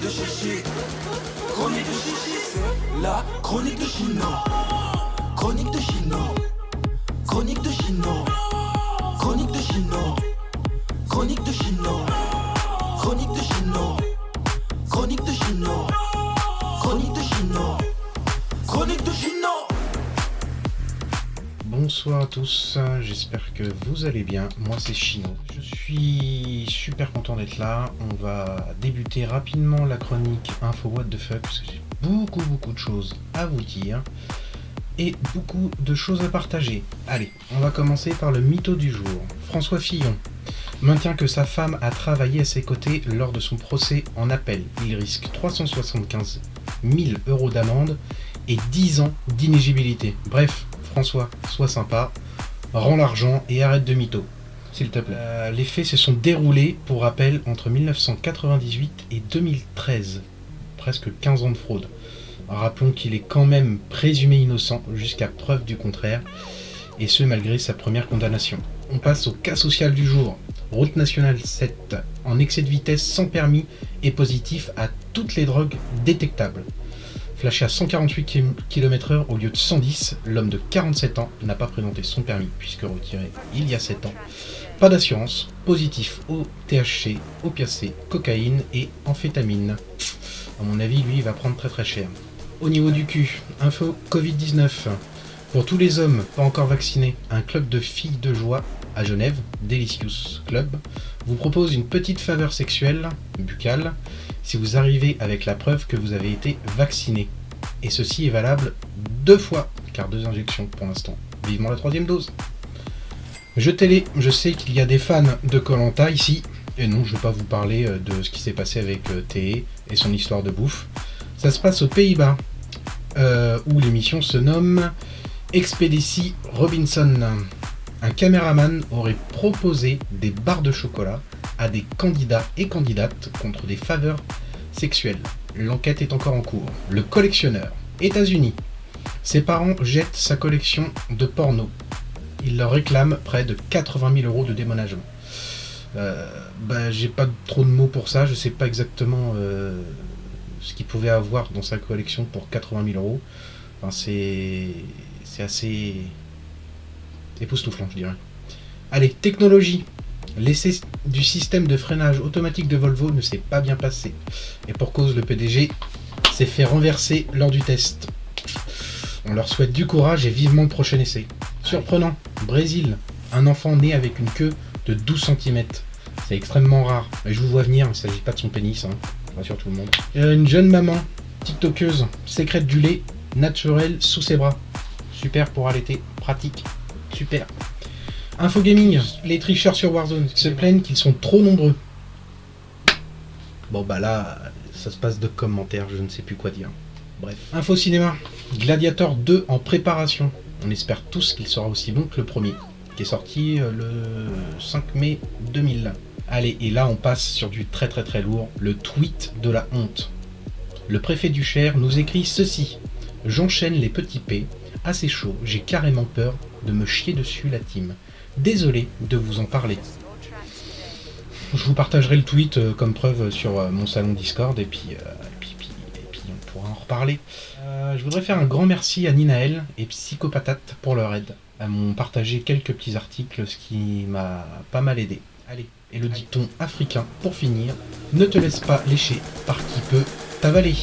de chichi. Chronique de chichi, c'est la chronique de Chino. Chronique de Chino. Chronique de Chino. Chronique de Chino. Chronique de Chino. Chronique de Chino. Chronique de Chino. Chronique de Chino. Chronique de Chino. Bonsoir à tous, j'espère que vous allez bien. Moi c'est Chino. Je suis super content d'être là. On va débuter rapidement la chronique Info What the Fuck parce que j'ai beaucoup de choses à vous dire et beaucoup de choses à partager. Allez, on va commencer par le mytho du jour. François Fillon maintient que sa femme a travaillé à ses côtés lors de son procès en appel. Il risque 375 000 € d'amende et 10 ans d'inéligibilité. Bref, François, sois sympa, rends l'argent et arrête de mytho, s'il te plaît. Les faits se sont déroulés, pour rappel, entre 1998 et 2013. Presque 15 ans de fraude. Rappelons qu'il est quand même présumé innocent jusqu'à preuve du contraire, et ce malgré sa première condamnation. On passe au cas social du jour. Route nationale 7, en excès de vitesse sans permis et positif à toutes les drogues détectables. Flashé à 148 km/h au lieu de 110, l'homme de 47 ans n'a pas présenté son permis puisque retiré il y a 7 ans. Pas d'assurance, positif au THC, opiacé, cocaïne et amphétamine. À mon avis, lui, il va prendre très cher. Au niveau du cul, info Covid-19. Pour tous les hommes pas encore vaccinés, un club de filles de joie à Genève, Delicious Club, vous propose une petite faveur sexuelle, buccale, si vous arrivez avec la preuve que vous avez été vacciné. Et ceci est valable 2 fois, car 2 injections pour l'instant. Vivement la 3e dose. Jetez-les, je sais qu'il y a des fans de Koh-Lanta ici, et non, je ne vais pas vous parler de ce qui s'est passé avec Théé et son histoire de bouffe. Ça se passe aux Pays-Bas, où l'émission se nomme Expeditie Robinson. Un caméraman aurait proposé des barres de chocolat à des candidats et candidates contre des faveurs sexuelles. L'enquête est encore en cours. Le collectionneur, États-Unis. Ses parents jettent sa collection de porno. Il leur réclame près de 80 000 € de déménagement. J'ai pas trop de mots pour ça. Je sais pas exactement ce qu'il pouvait avoir dans sa collection pour 80 000 €. Enfin, c'est assez époustouflant, je dirais. Allez, technologie. L'essai du système de freinage automatique de Volvo ne s'est pas bien passé. Et pour cause, le PDG s'est fait renverser lors du test. On leur souhaite du courage et vivement le prochain essai. Surprenant, Brésil, un enfant né avec une queue de 12 cm. C'est extrêmement rare. Mais je vous vois venir, il ne s'agit pas de son pénis, rassure tout le monde. Une jeune maman, tiktokeuse, sécrète du lait naturel sous ses bras. Super pour allaiter, pratique, super. Info gaming, les tricheurs sur Warzone se plaignent qu'ils sont trop nombreux. Bon là, ça se passe de commentaires, je ne sais plus quoi dire. Bref. Info cinéma, Gladiator 2 en préparation. On espère tous qu'il sera aussi bon que le premier, qui est sorti le 5 mai 2000. Allez, et là on passe sur du très lourd, le tweet de la honte. Le préfet du Cher nous écrit ceci. J'enchaîne les petits P, assez chaud, j'ai carrément peur de me chier dessus la team. Désolé de vous en parler. Je vous partagerai le tweet comme preuve sur mon salon Discord et puis on pourra en reparler. Je voudrais faire un grand merci à Ninaël et Psychopatate pour leur aide. Elles m'ont partagé quelques petits articles, ce qui m'a pas mal aidé. Allez, et le dicton africain pour finir, ne te laisse pas lécher par qui peut t'avaler.